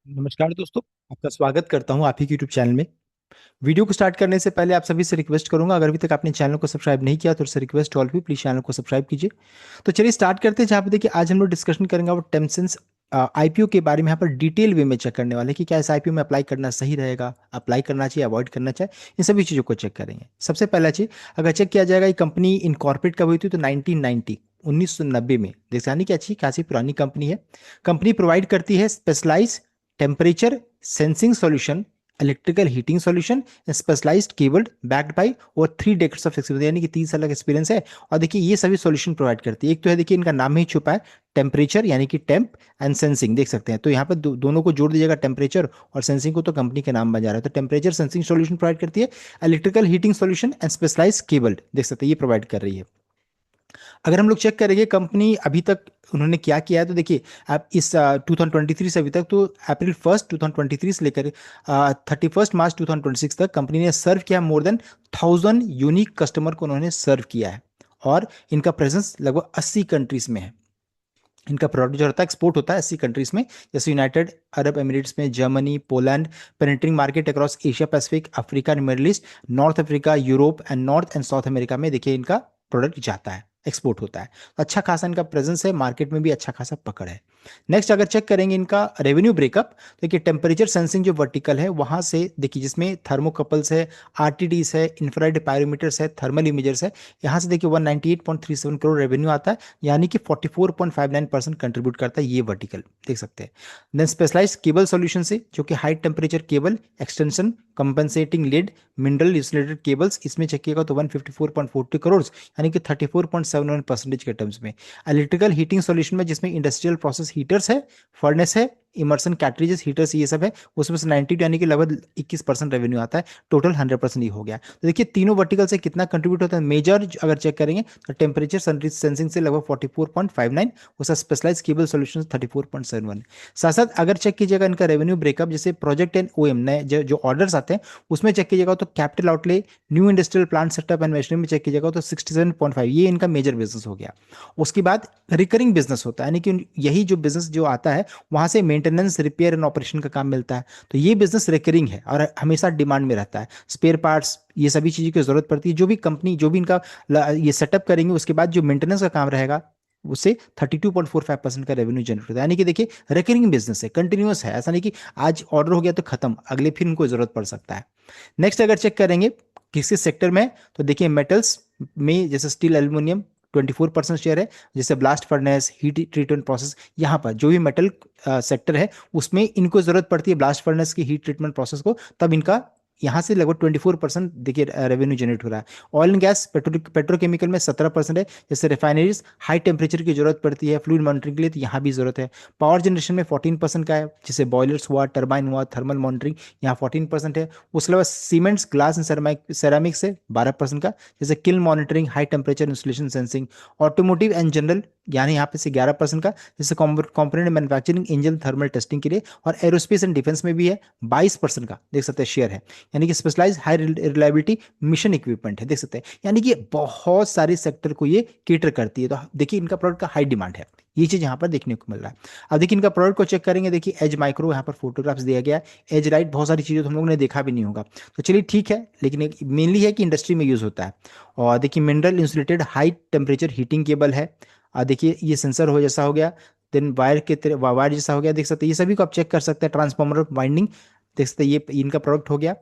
नमस्कार दोस्तों। आपका स्वागत करता हूं आप ही के यूट्यूब चैनल में। वीडियो को स्टार्ट करने से पहले आप सभी से रिक्वेस्ट करूंगा, अगर अभी तक आपने चैनल को सब्सक्राइब नहीं किया तो उससे रिक्वेस्ट ऑल भी प्लीज चैनल को सब्सक्राइब कीजिए। तो चलिए स्टार्ट करते हैं। जहाँ पे देखिए आज हम लोग डिस्कशन करेंगे और टेमसेंस आईपीओ के बारे में। यहाँ पर डिटेल वे में चेक करने वाले हैं कि क्या इस आईपीओ में अप्लाई करना सही रहेगा, अप्लाई करना चाहिए, अवॉइड करना चाहिए, इन सभी चीज़ों को चेक करेंगे। सबसे पहला चीज, अगर चेक किया जाएगा ये कंपनी इनकॉर्पोरेट कब हुई थी तो 1990 1990 में। देख यानी कि अच्छी खासी पुरानी कंपनी है। कंपनी प्रोवाइड करती है specialise temperature sensing solution, electrical heating solution, specialised cabled backed by और 3 डेकेड्स ऑफ एक्सपीरियंस, यानी कि 3 साल का एक्सपीरियंस है। और देखिए ये सभी सॉल्यूशन प्रोवाइड करती है। एक तो है देखिए इनका नाम में ही छुपा है टेम्परेचर, यानी कि टेम्प एंड सेंसिंग, देख सकते हैं। तो यहाँ पर दोनों को जोड़ दीजिएगा, टेम्परेचर और सेंसिंग को, तो कंपनी के नाम बन जा रहा है। तो टेम्परेचर सेंसिंग सॉल्यूशन प्रोवाइड करती है। Electrical heating solution and specialise cabled, देख सकते हैं, ये प्रोवाइड कर रही है। अगर हम लोग चेक करेंगे कंपनी अभी तक उन्होंने क्या किया है, तो देखिए आप इस 2023 से अभी तक, तो अप्रैल 1 2023 से लेकर 31 मार्च 2026 तक कंपनी ने सर्व किया मोर देन 1000 यूनिक कस्टमर को उन्होंने सर्व किया है। और इनका प्रेजेंस लगभग 80 कंट्रीज में है। इनका प्रोडक्ट जो होता है एक्सपोर्ट होता है 80 कंट्रीज में, जैसे यूनाइटेड अरब एमिरेट्स में, Germany, Poland, penetrating market across Asia Pacific, Africa and Middle East, North Africa, Europe and North and South America में देखिए इनका प्रोडक्ट जाता है, एक्सपोर्ट होता है। तो अच्छा खासा इनका प्रेजेंस है, मार्केट में भी अच्छा खासा पकड़ है। नेक्स्ट अगर चेक करेंगे इनका रेवेन्यू ब्रेकअप, देखिए टेम्परेचर सेंसिंग जो वर्टिकल है वहां से देखिए, जिसमें थर्मोकपल्स है, आरटीडीज है, इंफ्रारेड पायरोमीटर्स है, थर्मल इमेजर्स है, यहाँ से देखिए 198.37 करोड़ रेवेन्यू आता है, यानी कि 44.59% कंट्रीब्यूट करता है ये वर्टिकल, देख सकते हैं। देन स्पेशलाइज्ड केबल सॉल्यूशन से, जो कि high temperature cable extension, compensating lead, mineral insulated cables, इसमें चेक किएगा तो 154.40 करोड़, यानी कि 34.71% के टर्म्स में। इलेक्ट्रिकल हीटिंग सॉल्यूशन में, जिसमें इंडस्ट्रियल प्रोसेस हीटर्स है, फर्नेस है, इमर्सन कैटरेजेस हीटर्स, ये सब है, उसमें से 92 यानी कि लगभग 21% रेवेन्यू आता है। टोटल 100% ही हो गया। तो देखिए तीनों वर्टिकल से कितना कंट्रीब्यूट होता है। मेजर अगर चेक करेंगे तो टेम्परेचर सेंसिंग से लगभग 44.59, उसका स्पेशलाइज केबल सॉल्यूशन 34.71। साथ साथ अगर चेक कीजिएगा इनका रेवेन्यू ब्रेकअप, जैसे प्रोजेक्ट एंड ओएम नए जो ऑर्डर्स आते हैं उसमें चेक कीजिएगा तो capital outlay, new industrial plant setup and machinery में चेक कीजिएगा तो 67.5, ये इनका मेजर बिजनेस हो गया। उसके बाद रिकरिंग बिजनेस होता है, यानी कि यही जो बिजनेस जो आता है वहां से मेंटेनेंस, रिपेयर एंड ऑपरेशन का काम मिलता है। तो ये बिजनेस रिकरिंग है और हमेशा डिमांड में रहता है। स्पेयर पार्ट्स, ये सभी चीज़ों की जरूरत पड़ती है। जो भी कंपनी, जो भी इनका ये सेटअप करेंगे, उसके बाद जो मेंटेनेंस का काम रहेगा उससे 32.45% का रेवेन्यू जनरेट होता है। यानी कि देखिए रिकरिंग बिजनेस है, कंटिन्यूअस है, ऐसा नहीं कि आज ऑर्डर हो गया तो खत्म, अगले फिर इनको जरूरत पड़ सकता है। नेक्स्ट अगर चेक करेंगे किसी सेक्टर में, तो देखिए मेटल्स में जैसे स्टील, एल्यूमिनियम 24% शेयर है। जैसे blast furnace, heat treatment process, यहाँ पर जो भी मेटल सेक्टर है उसमें इनको जरूरत पड़ती है ब्लास्ट फर्नेस की हीट ट्रीटमेंट प्रोसेस को, तब इनका यहाँ से लगभग 24% देखिए रेवेन्यू जनरेट हो रहा है। ऑयल एंड गैस, पेट्रोकेमिकल में 17% है। जैसे रिफाइनरीज, हाई टेम्परेचर की जरूरत पड़ती है फ्लूइड मॉनिटरिंग के लिए, तो यहाँ भी जरूरत है। पावर जनरेशन में 14% का है, जैसे बॉयलर्स हुआ, टर्बाइन हुआ, थर्मल मॉनिटरिंग, यहाँ 14% है। उसके अलावा सीमेंट्स, ग्लास एंड सेरामिक से 12% का, जैसे kiln monitoring, high temperature insulation sensing. Automotive and general, यानी यहाँ पे से 11% का, जैसे component manufacturing, engine thermal testing के लिए। और एरोस्पेस एंड डिफेंस में भी है 22% का, देख सकते हैं शेयर है। यानी कि specialise high reliability mission equipment है, देख सकते हैं। यानी कि बहुत सारे सेक्टर को ये केटर करती है। तो देखिए इनका प्रोडक्ट का हाई डिमांड है, ये चीज यहाँ पर देखने को मिल रहा है। अब देखिए इनका प्रोडक्ट को चेक करेंगे, देखिए एज माइक्रो, यहाँ पर फोटोग्राफ्स दिया गया है। एज राइट, बहुत सारी चीजें तो हम लोगों ने देखा भी नहीं होगा, तो चलिए ठीक है, लेकिन मेनली है कि इंडस्ट्री में यूज होता है। और देखिए mineral insulated high temperature heating cable है। देखिए ये सेंसर हो जैसा हो गया, देन वायर के वायर जैसा हो गया, देख सकते हैं। ये सभी को आप चेक कर सकते हैं। ट्रांसफॉर्मर वाइंडिंग, देख सकते हैं, ये इनका प्रोडक्ट हो गया।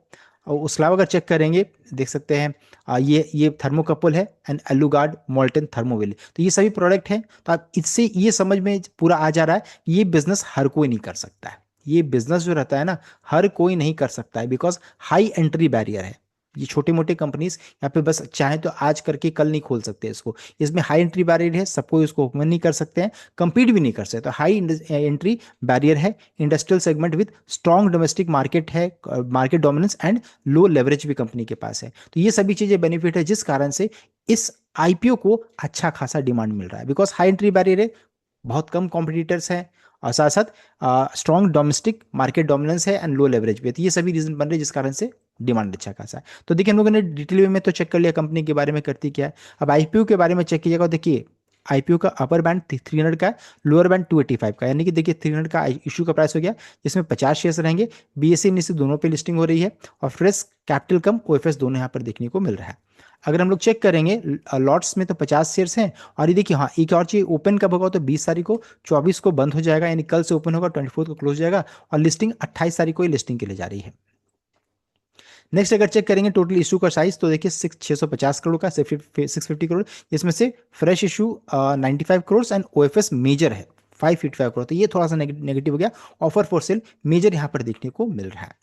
और उसके अलावा अगर चेक करेंगे, देख सकते हैं ये थर्मोकपल है एंड एलुगार्ड मोल्टन थर्मोविल, तो ये सभी प्रोडक्ट हैं। तो आप इससे ये समझ में पूरा आ जा रहा है, ये बिजनेस हर कोई नहीं कर सकता है। ये बिजनेस जो रहता है ना, हर कोई नहीं कर सकता है, बिकॉज हाई एंट्री बैरियर है। ये छोटे मोटे कंपनीज यहाँ पे बस चाहे तो आज करके कल नहीं खोल सकते इसको। इसमें हाई एंट्री बैरियर है, सबको इसको ओपन नहीं कर सकते हैं, compete भी नहीं कर सकते। तो हाई एंट्री बैरियर है। Industrial segment with strong domestic market है, market dominance and low leverage भी कंपनी के पास है। तो ये सभी चीजें बेनिफिट है, जिस कारण से इस आईपीओ को अच्छा खासा डिमांड मिल रहा है। बिकॉज हाई एंट्री बैरियर है, बहुत कम कॉम्पिटिटर्स हैं, और साथ साथ स्ट्रॉन्ग डोमेस्टिक मार्केट डोमिनेंस है एंड लो लेवरेज भी है। तो ये सभी रीजन बन रहे हैं जिस कारण से डिमांड अच्छा खासा है। तो देखिए हम लोगों ने डिटेल वे में तो चेक कर लिया कंपनी के बारे में करती क्या है। अब आईपीओ के बारे में चेक कीजिएगा, देखिए आईपीओ का अपर बैंड 300 का है, लोअर बैंड 285 का, यानी कि देखिए 300 का इशू का प्राइस हो गया, जिसमें 50 शेयर्स रहेंगे। बीएसई निफ्टी दोनों पे लिस्टिंग हो रही है और फ्रेश कैपिटल कम ओएफएस दोनों यहाँ पर देखने को मिल रहा है। अगर हम लोग चेक करेंगे लॉट्स में तो 50 शेयर्स हैं। और ये देखिए हाँ, एक और चीज, ओपन कब होगा तो 20 तारीख को, 24 को बंद हो जाएगा, यानी कल से ओपन होगा, 24 को क्लोज हो जाएगा, और लिस्टिंग 28 तारीख को ही लिस्टिंग के लिए जा रही है। नेक्स्ट अगर चेक करेंगे टोटल इशू का साइज तो देखिए 650 करोड़ का, 650 करोड़, इसमें से fresh issue 95 crore and OFS major है 555 करोड़, तो ये थोड़ा सा नेगेटिव हो गया। ऑफर फॉर सेल मेजर यहाँ पर देखने को मिल रहा है।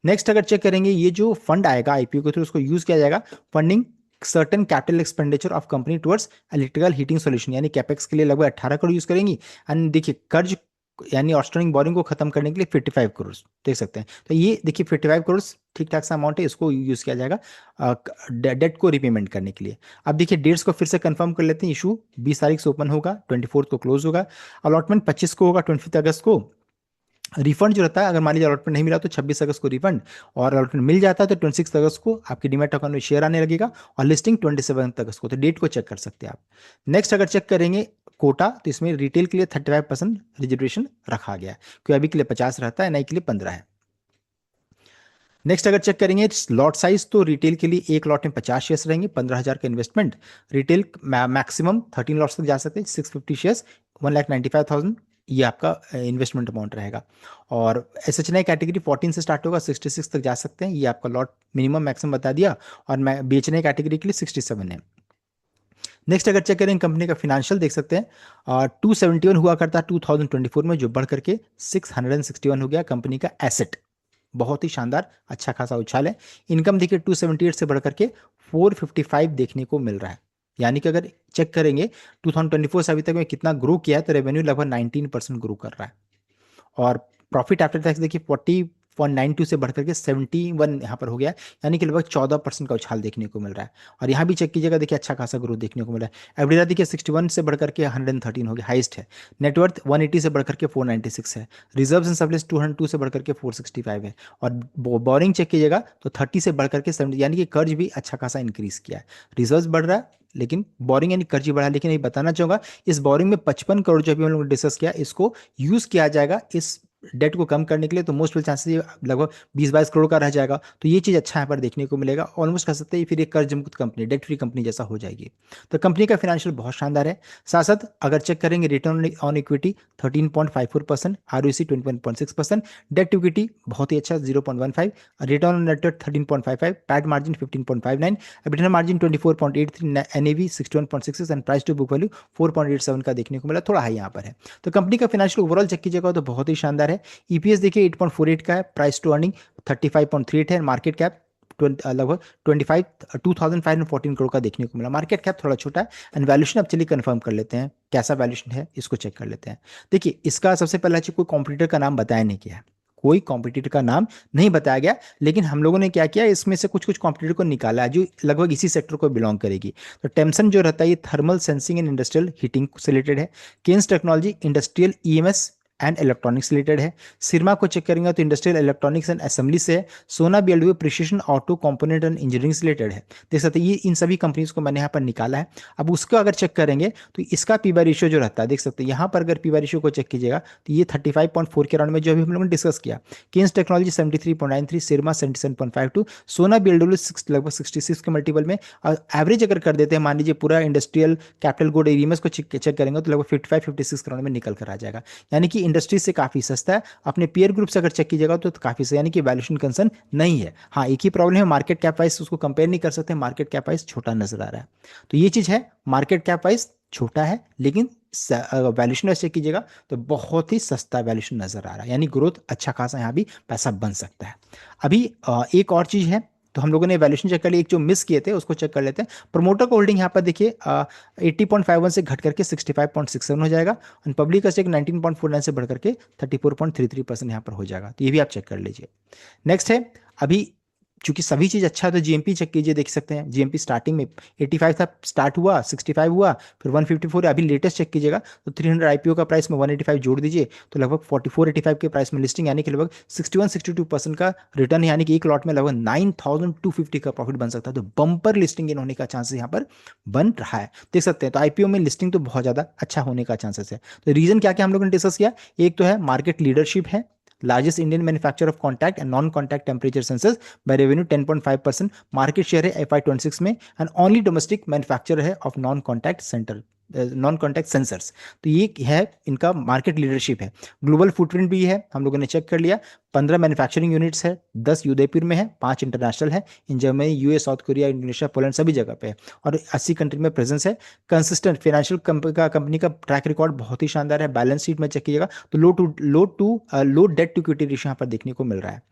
नेक्स्ट अगर चेक करेंगे ये जो फंड आएगा आईपीओ के थ्रू, उसको यूज किया जाएगा funding certain capital expenditure of company towards electrical heating solution, यानी कैपेक्स के लिए लगभग 18 करोड़ यूज करेंगी। एंड देखिए कर्ज यानी आउटस्टैंडिंग बोरिंग को खत्म करने के लिए 55 करोड़ देख सकते हैं। तो ये देखिए 55 करोड़ ठीक ठाक सा अमाउंट है, इसको यूज किया जाएगा डेट को रिपेमेंट करने के लिए। अब देखिए डेट्स को फिर से कंफर्म कर लेते हैं। इशू 20 तारीख से ओपन होगा, 24 को क्लोज होगा, अलॉटमेंट 25 को होगा, 25 अगस्त को। रिफंड जो रहता है, अगर मान लीजिए अलॉटमेंट नहीं मिला तो 26 अगस्त को रिफंड, और अलॉटमेंट मिल जाता है तो 26 अगस्त को आपकी डीमैट अकाउंट में शेयर आने लगेगा, और लिस्टिंग 27 अगस्त को, तो डेट को चेक कर सकते हैं आप। नेक्स्ट अगर चेक करेंगे कोटा, तो इसमें रिटेल के लिए 35% रिजर्वेशन रखा गया है, क्योंकि अभी के लिए 50 रहता है, नई के लिए 15 है। नेक्स्ट अगर चेक करेंगे लॉट साइज, तो रिटेल के लिए एक लॉट में 50 शेयर्स रहेंगे, 15,000 का इन्वेस्टमेंट। रिटेल मैक्सिमम 13 लॉट्स तक जा सकते हैं, 650 शेयर्स, 1,95,000 ये आपका इन्वेस्टमेंट अमाउंट रहेगा। और एस एच कैटेगरी 14 से स्टार्ट होगा, 66 तक जा सकते हैं, ये आपका लॉट मिनिमम मैक्सिमम बता दिया। और मैं बेचने कैटेगरी के लिए 67 है। नेक्स्ट अगर चेक करें कंपनी का फिनेंशियल देख सकते हैं, 271 हुआ करता 2024 में, जो बढ़ करके 661 हो गया कंपनी का एसेट। बहुत ही शानदार अच्छा खासा उछाल है। इनकम देखिए 278 से बढ़ करके 455 देखने को मिल रहा है, यानी कि अगर चेक करेंगे 2024 से अभी तक में कितना ग्रो किया है, तो रेवेन्यू लगभग 19% ग्रो कर रहा है। और प्रॉफिट आफ्टर टैक्स देखिए 40.92 से बढ़कर के 71 यहाँ पर हो गया, यानी कि लगभग 14% का उछाल देखने को मिल रहा है। और यहाँ भी चेक कीजिएगा, देखिए अच्छा खासा ग्रोथ देखने को मिल रहा है। एवरेज देखिए 61 से बढ़कर के 113 हो गया, हाइस्ट है। नेटवर्थ 180 से बढ़कर के 496 है। रिजर्व्स एंड सरप्लस 202 से बढ़कर के 465 है। और बोरिंग चेक कीजिएगा तो 30 से बढ़कर के 70, यानी कि कर्ज भी अच्छा खासा इंक्रीज किया है। रिजर्व्स बढ़ रहा है, लेकिन बोरिंग यानी कर्ज ही बढ़ा। लेकिन ये बताना चाहूंगा, इस बोरिंग में 55 करोड़ जो अभी हम लोग ने डिस्कस किया, इसको यूज किया जाएगा इस डेट को कम करने के लिए, तो मोस्ट चांसेस ये लगभग 20-22 करोड़ का रह जाएगा। तो ये चीज़ अच्छा यहाँ पर देखने को मिलेगा। ऑलमोस्ट कह सकते हैं फिर एक कर्ज मुक्त कंपनी, डेट फ्री कंपनी जैसा हो जाएगी। तो कंपनी का फाइनेंशियल बहुत शानदार है। साथ साथ अगर चेक करेंगे return on equity 13.54%, ROC 21.6%, debt to equity बहुत ही अच्छा 0.15, return on net worth 13.55, PAT margin 15.59, EBITDA margin 24.83, NAV 61.66 and price to book value 4.87 का देखने को मिला, थोड़ा हाई यहाँ पर है। तो कंपनी का फाइनेंशियल ओवरऑल चेक कीजिएगा तो बहुत ही शानदार है। ईपीएस देखिए 8.48 का है, प्राइस टू अर्निंग 35.38 है, मार्केट कैप लगभग 2514 करोड़ का देखने को मिला। मार्केट कैप थोड़ा छोटा है। एंड वैल्यूशन अब चलिए कंफर्म कर लेते हैं, कैसा वैल्यूशन है इसको चेक कर लेते हैं। देखिए इसका सबसे पहला चीज, कोई कॉम्पिटिटर का नाम बताया नहीं गया है, कोई कॉम्पिटिटर का नाम नहीं बताया गया, लेकिन हम लोगों ने क्या किया, इसमें से कुछ कुछ कॉम्पिटिटर को निकाला है जो लगभग इसी सेक्टर को बिलोंग करेगी। तो टेम्सन जो रहता है ये thermal sensing and industrial heating से रिलेटेड है। Kaynes technology industrial EMS and electronics related है। सिरमा को चेक करेंगे तो इंडस्ट्रियल इलेक्ट्रॉनिक्स एंड असेंबली से है। सोना BLW precision auto component and engineering से रिलेटेड है। देख सकते हैं ये इन सभी कंपनीज को मैंने यहाँ पर निकाला है। अब उसको अगर चेक करेंगे तो इसका पी बाई रेशियो जो रहता है, देख सकते हैं यहाँ पर अगर पी बाई रेशियो को चेक कीजिएगा तो ये 35.4 के अराउंड में जो अभी हम लोगों ने डिस्कस किया। केन्स टेक्नोलॉजी 73.93, सिरमा 77.52, सोना बीएलडब्ल्यू लगभग 66 के मल्टीपल में। एवरेज अगर कर देते हैं, मान लीजिए पूरा इंडस्ट्रियल कैपिटल गुड एरियम्स को चेक करेंगे तो लगभग 55-56 करोड़ में निकल कर आ जाएगा, यानी कि इंडस्ट्री से काफी सस्ता है। अपने पीयर ग्रुप से अगर चेक कीजिएगा तो काफी सही, यानी कि वैल्यूएशन कंसर्न नहीं है। हाँ एक ही प्रॉब्लम है, मार्केट कैप वाइज उसको कंपेयर नहीं कर सकते, मार्केट कैप वाइज छोटा नजर आ रहा है। तो ये चीज है, मार्केट कैप वाइज छोटा है, लेकिन वैल्यूएशन वाइज चेक कीजिएगा तो बहुत ही सस्ता वैल्यूएशन नजर आ रहा है, यानी ग्रोथ अच्छा खासा यहाँ भी पैसा बन सकता है। अभी एक और चीज है, तो हम लोगों ने वैल्यूएशन चेक कर लिया, एक जो मिस किए थे उसको चेक कर लेते हैं। प्रमोटर को होल्डिंग यहाँ पर देखिए 80.51 से घट करके 65.67 हो जाएगा, और पब्लिक का स्टेक 19.49 से बढ़ करके 34.33% यहाँ पर हो जाएगा, तो ये भी आप चेक कर लीजिए। नेक्स्ट है, अभी चूंकि सभी चीज अच्छा है तो जीएमपी चेक कीजिए, देख सकते हैं जीएमपी स्टार्टिंग में 85 था, स्टार्ट हुआ 65 हुआ, फिर 154, अभी लेटेस्ट चेक कीजिएगा तो 300 आईपीओ का प्राइस में 185 जोड़ दीजिए तो लगभग 4485 के प्राइस में लिस्टिंग, यानी कि लगभग 61-62% का रिटर्न, यानी कि एक लॉट में लगभग 9250 का प्रॉफिट बन सकता है। तो बम्पर लिस्टिंग इन होने का चांसेस यहाँ पर बन रहा है, देख सकते हैं। तो आईपीओ में लिस्टिंग तो बहुत ज्यादा अच्छा होने का चांसेस है। तो रीजन क्या क्या हम लोगों ने डिस्कस किया, एक तो है मार्केट लीडरशिप है, largest Indian manufacturer of contact and non contact temperature sensors by revenue 10.5%, market share है FY26 में, एंड ओनली डोमेस्टिक मैन्युफैक्चरर है ऑफ नॉन कॉन्टैक्ट सेंसर्स। तो ये है इनका मार्केट लीडरशिप है। ग्लोबल फुटप्रिंट भी है, हम लोगों ने चेक कर लिया, 15 मैन्युफैक्चरिंग यूनिट्स है, 10 उदयपुर में है, 5 इंटरनेशनल है, in Germany, US, south Korea, Indonesia, Poland सभी जगह पे है, और 80 कंट्री में प्रेजेंस है। कंसिस्टेंट फाइनेंशियल कंपनी का ट्रैक रिकॉर्ड बहुत ही शानदार है। बैलेंस शीट में चेक कीजिएगा तो लो डेट टू इक्विटी रेशियो यहाँ पर देखने को मिल रहा है।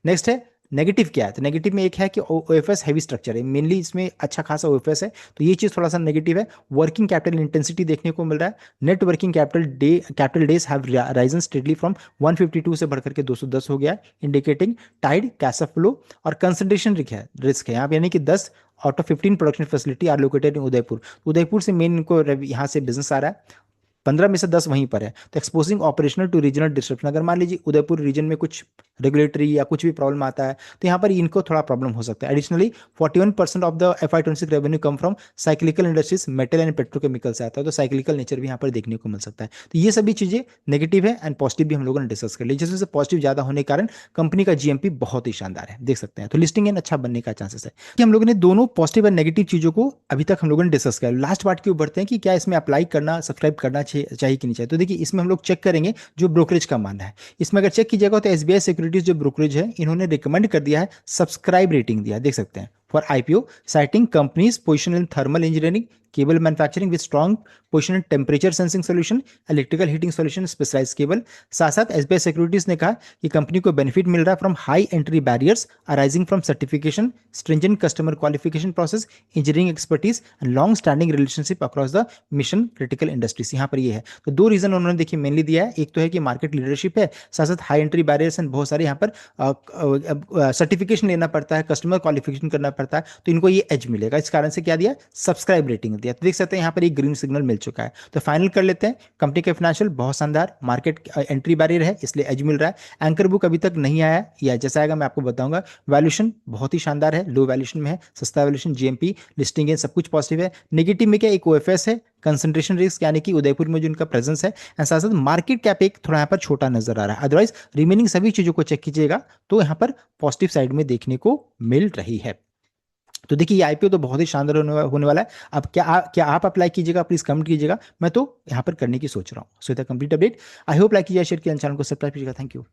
नेक्स्ट है नेगेटिव क्या है, तो नेगेटिव में एक है कि ओएफएस हैवी स्ट्रक्चर है, मेनली इसमें अच्छा खासा ओएफएस है, तो ये चीज़ थोड़ा सा नेगेटिव है। वर्किंग कैपिटल इंटेंसिटी देखने को मिल रहा है, net working capital days have risen steadily from 152 से बढ़कर के 210 हो गया है, इंडिकेटिंग टाइड कैश फ्लो। और कंसंट्रेशन रिस्क है यहाँ पे, यानी कि 10 out of 15 production facility are located in Udaipur, Udaipur से मेन इनको यहाँ से बिजनेस आ रहा है, 15 में से 10 वहीं पर है। तो exposing operational to regional disruption, अगर मान लीजिए उदयपुर रीजन में कुछ रेगुलेटरी या कुछ भी प्रॉब्लम आता है तो यहाँ पर इनको थोड़ा प्रॉब्लम हो सकता है। Additionally 41% of the FY26 revenue come from cyclical industries, metal and petrochemical से आता है, तो साइक्लिकल नेचर भी यहाँ पर देखने को मिल सकता है। तो ये सभी चीजें नेगेटिव है, एंड पॉजिटिव भी हम लोगों ने डिस्कस कर ली, जिसमें से पॉजिटिव ज्यादा होने के कारण कंपनी का जीएमपी बहुत ही शानदार है, देख सकते हैं। तो लिस्टिंग इन अच्छा बनने का चांसेस है कि हम लोगों ने दोनों पॉजिटिव और नेगेटिव चीजों को अभी तक हम लोगों ने डिस्कस किया। लास्ट पार्ट की ओर बढ़ते हैं कि क्या इसमें अप्लाई करना, सब्सक्राइब करना चाहिए कि नहीं चाहिए। तो देखिए इसमें हम लोग चेक करेंगे जो ब्रोकरेज का मानना है। इसमें अगर चेक कीजिएगा तो एसबीआई सिक्योरिटीज जो ब्रोकरेज है इन्होंने रिकमेंड कर दिया है, सब्सक्राइब रेटिंग दिया है, देख सकते हैं, for IPO citing companies position in thermal engineering, cable manufacturing with strong position in temperature sensing solution, electrical heating solution, specialise cable. साथ साथ एसबीआई सिक्योरिटीज ने कहा कि कंपनी को बेनिफिट मिल रहा है from high entry barriers arising from certification, stringent customer qualification process, engineering expertise and long standing relationship across the mission critical industries. यहाँ पर ये है, तो दो रीजन उन्होंने देखिए मेनली दिया है, एक तो है कि मार्केट लीडरशिप है, साथ साथ हाई एंट्री बैरियर्स एंड बहुत सारे यहाँ पर सर्टिफिकेशन लेना पड़ता है, कस्टमर क्वालिफिकेशन करना पड़ता है, तो इनको ये एज मिलेगा। इस कारण से क्या दिया, सब्सक्राइब रेटिंग दिया। तो देख सकते हैं यहाँ पर एक ग्रीन सिग्नल मिल चुका है। तो फाइनल कर लेते हैं, कंपनी के फाइनेंशियल बहुत शानदार, मार्केट एंट्री बैरियर है इसलिए एज मिल रहा है। एंकर बुक अभी तक नहीं आया या जैसा आएगा मैं आपको बताऊंगा। वैल्यूएशन बहुत ही शानदार है, लो वैल्यूएशन में है, सस्ता वैल्यूएशन, जीएमपी, लिस्टिंग है, सब कुछ पॉजिटिव है। नेगेटिव में क्या, एक ओएफएस है, कंसंट्रेशन रिस्क यानी कि उदयपुर में जो इनका प्रेजेंस है, एंड साथ साथ मार्केट कैप एक थोड़ा यहाँ पर छोटा नजर आ रहा है। अदरवाइज रिमेनिंग सभी चीजों को चेक कीजिएगा तो यहाँ पर पॉजिटिव साइड में देखने को मिल रही है। तो देखिए ये आईपीओ तो बहुत ही शानदार होने वाला है। अब क्या आप अप्लाई कीजिएगा, प्लीज कमेंट कीजिएगा, मैं तो यहाँ पर करने की सोच रहा हूँ। So it complete update, I hope like कीजिए, शेयर किया, चैनल को सब्सक्राइब कीजिएगा। Thank you.